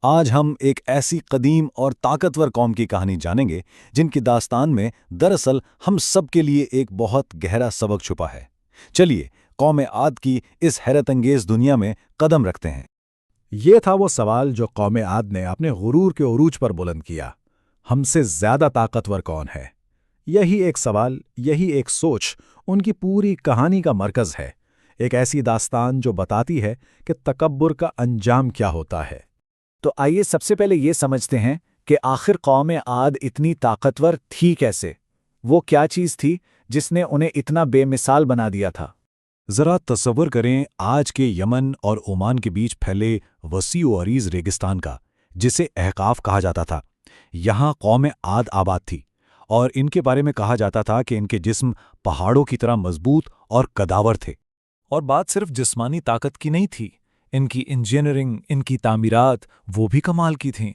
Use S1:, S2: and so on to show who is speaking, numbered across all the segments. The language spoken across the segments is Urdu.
S1: آج ہم ایک ایسی قدیم اور طاقتور قوم کی کہانی جانیں گے جن کی داستان میں دراصل ہم سب کے لیے ایک بہت گہرا سبق چھپا ہے۔ چلیے قوم عاد کی اس حیرت انگیز دنیا میں قدم رکھتے ہیں۔
S2: یہ تھا وہ سوال جو قوم عاد نے اپنے غرور کے عروج پر بلند کیا۔ ہم سے زیادہ طاقتور کون ہے؟ یہی ایک سوال، یہی ایک سوچ ان کی پوری کہانی کا مرکز ہے۔ ایک ایسی داستان جو بتاتی ہے کہ تکبر کا انجام کیا ہوتا ہے۔
S3: تو آئیے سب سے پہلے یہ سمجھتے ہیں کہ آخر قوم عاد اتنی طاقتور تھی کیسے؟ وہ کیا چیز تھی جس نے انہیں اتنا بے مثال بنا دیا تھا؟
S1: ذرا تصور کریں آج کے یمن اور عمان کے بیچ پھیلے وسیع و عریض ریگستان کا، جسے احقاف کہا جاتا تھا۔ یہاں قوم عاد آباد تھی، اور ان کے بارے میں کہا جاتا تھا کہ ان کے جسم پہاڑوں کی طرح مضبوط اور قداور تھے۔ اور بات صرف جسمانی طاقت کی نہیں تھی، ان کی انجینئرنگ، ان کی تعمیرات وہ بھی کمال کی تھیں۔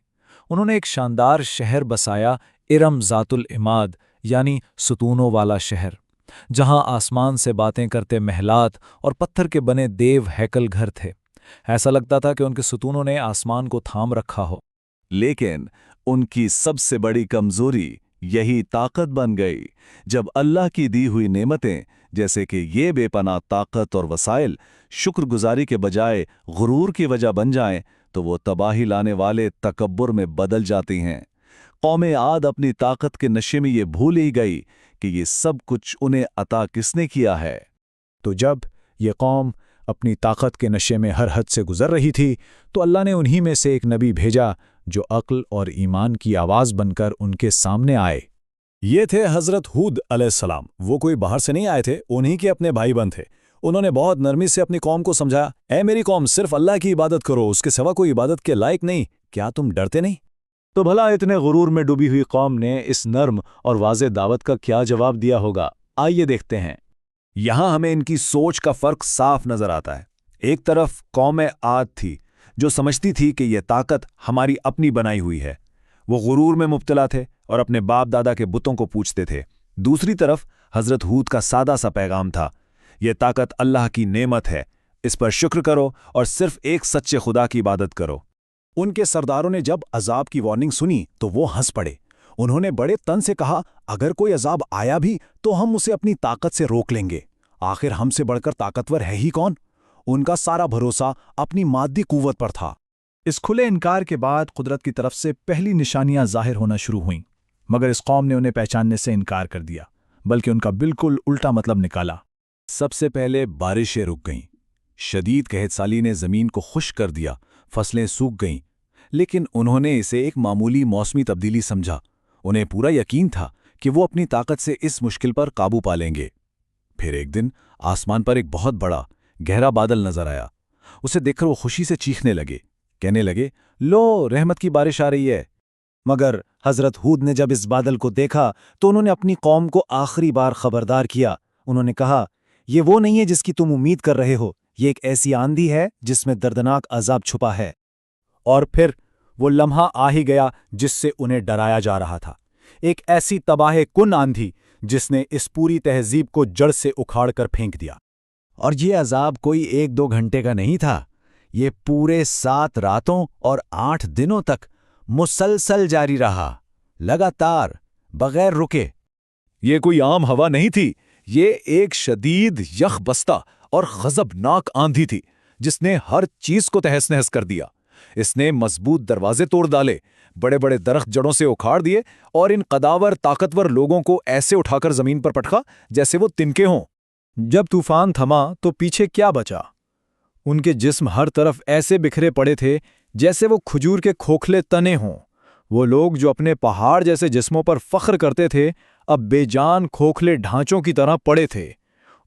S1: انہوں نے ایک شاندار شہر بسایا، ارم ذات العماد، یعنی ستونوں والا شہر، جہاں آسمان سے باتیں کرتے محلات اور پتھر کے بنے دیو ہیکل گھر تھے۔ ایسا لگتا تھا کہ ان کے ستونوں نے آسمان کو تھام رکھا ہو۔
S4: لیکن ان کی سب سے بڑی کمزوری یہی طاقت بن گئی۔ جب اللہ کی دی ہوئی نعمتیں جیسے کہ یہ بے پناہ طاقت اور وسائل شکر گزاری کے بجائے غرور کی وجہ بن جائیں تو وہ تباہی لانے والے تکبر میں بدل جاتی ہیں۔ قوم عاد اپنی طاقت کے نشے میں یہ بھول ہی گئی کہ یہ سب کچھ انہیں عطا کس نے کیا ہے۔
S2: تو جب یہ قوم اپنی طاقت کے نشے میں ہر حد سے گزر رہی تھی تو اللہ نے انہی میں سے ایک نبی بھیجا جو عقل اور ایمان کی آواز بن کر ان کے سامنے آئے۔
S1: یہ تھے حضرت ہود علیہ السلام۔ وہ کوئی باہر سے نہیں آئے تھے، انہی کے اپنے بھائی بند تھے۔ انہوں نے بہت نرمی سے اپنی قوم کو سمجھایا، اے میری قوم، صرف اللہ کی عبادت کرو، اس کے سوا کوئی عبادت کے لائق نہیں۔ کیا تم ڈرتے نہیں؟ تو بھلا اتنے غرور میں ڈوبی ہوئی قوم نے اس نرم اور واضح دعوت کا کیا جواب دیا ہوگا؟ آئیے دیکھتے ہیں۔ یہاں ہمیں ان کی سوچ کا فرق صاف نظر آتا ہے۔ ایک طرف قوم عاد تھی جو سمجھتی تھی کہ یہ طاقت ہماری اپنی بنائی ہوئی ہے۔ وہ غرور میں مبتلا تھے اور اپنے باپ دادا کے بتوں کو پوجتے تھے۔ دوسری طرف حضرت ہود کا سادہ سا پیغام تھا، یہ طاقت اللہ کی نعمت ہے، اس پر شکر کرو اور صرف ایک سچے خدا کی عبادت کرو۔ ان کے سرداروں نے جب عذاب کی وارننگ سنی تو وہ ہنس پڑے۔ انہوں نے بڑے تن سے کہا، اگر کوئی عذاب آیا بھی تو ہم اسے اپنی طاقت سے روک لیں گے۔ آخر ہم سے بڑھ کر طاقتور ہے ہی کون؟ ان کا سارا بھروسہ اپنی مادی قوت پر تھا۔
S2: اس کھلے انکار کے بعد قدرت کی طرف سے پہلی نشانیاں ظاہر ہونا شروع ہوئیں، مگر اس قوم نے انہیں پہچاننے سے انکار کر دیا، بلکہ ان کا بالکل الٹا مطلب نکالا۔
S1: سب سے پہلے بارشیں رک گئیں۔ شدید قحط سالی نے زمین کو خشک کر دیا، فصلیں سوکھ گئیں، لیکن انہوں نے اسے ایک معمولی موسمی تبدیلی سمجھا۔ انہیں پورا یقین تھا کہ وہ اپنی طاقت سے اس مشکل پر قابو پا لیں گے۔ پھر ایک دن آسمان پر ایک بہت بڑا گہرا بادل نظر آیا۔ اسے دیکھ کر وہ خوشی سے چیخنے لگے، کہنے لگے، لو، رحمت کی بارش آ رہی ہے۔
S3: مگر حضرت ہود نے جب اس بادل کو دیکھا تو انہوں نے اپنی قوم کو آخری بار خبردار کیا۔ انہوں نے کہا، یہ وہ نہیں ہے جس کی تم امید کر رہے ہو، یہ ایک ایسی آندھی ہے جس میں دردناک عذاب چھپا ہے۔
S2: اور پھر وہ لمحہ آ ہی گیا جس سے انہیں ڈرایا جا رہا تھا، ایک ایسی تباہ کن آندھی جس نے اس پوری تہذیب کو جڑ سے اکھاڑ کر پھینک دیا۔
S3: اور یہ عذاب کوئی 1-2 گھنٹے کا نہیں تھا، یہ پورے 7 راتوں اور 8 دنوں تک مسلسل جاری رہا، لگاتار، بغیر رکے۔
S1: یہ کوئی عام ہوا نہیں تھی، یہ ایک شدید یخ بستہ اور غضبناک آندھی تھی جس نے ہر چیز کو تہس نہس کر دیا۔ اس نے مضبوط دروازے توڑ ڈالے، بڑے بڑے درخت جڑوں سے اکھاڑ دیے اور ان قداور طاقتور لوگوں کو ایسے اٹھا کر زمین پر پٹکا جیسے وہ تنکے ہوں۔
S2: جب طوفان تھما تو پیچھے کیا بچا؟ ان کے جسم ہر طرف ایسے بکھرے پڑے تھے جیسے وہ کھجور کے کھوکھلے تنے ہوں۔ وہ لوگ جو اپنے پہاڑ جیسے جسموں پر فخر کرتے تھے اب بے جان کھوکھلے ڈھانچوں کی طرح پڑے تھے۔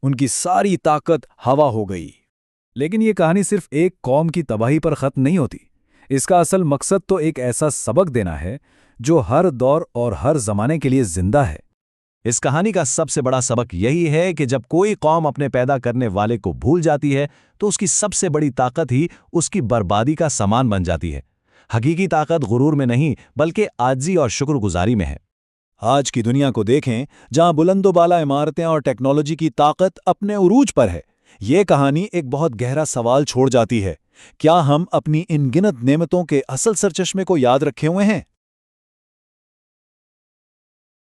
S2: ان کی ساری طاقت ہوا ہو گئی۔ لیکن یہ کہانی صرف ایک قوم کی تباہی پر ختم نہیں ہوتی۔ اس کا اصل مقصد تو ایک ایسا سبق دینا ہے جو ہر دور اور ہر زمانے کے لیے زندہ ہے۔
S4: اس کہانی کا سب سے بڑا سبق یہی ہے کہ جب کوئی قوم اپنے پیدا کرنے والے کو بھول جاتی ہے تو اس کی سب سے بڑی طاقت ہی اس کی بربادی کا سامان بن جاتی ہے۔ حقیقی طاقت غرور میں نہیں بلکہ عاجزی اور شکر گزاری میں ہے۔
S1: آج کی دنیا کو دیکھیں جہاں بلند و بالا عمارتیں اور ٹیکنالوجی کی طاقت اپنے عروج پر ہے۔ یہ کہانی ایک بہت گہرا سوال چھوڑ جاتی ہے
S2: کیا ہم اپنی ان گنت نعمتوں کے اصل سرچشمے کو یاد رکھے ہوئے ہیں؟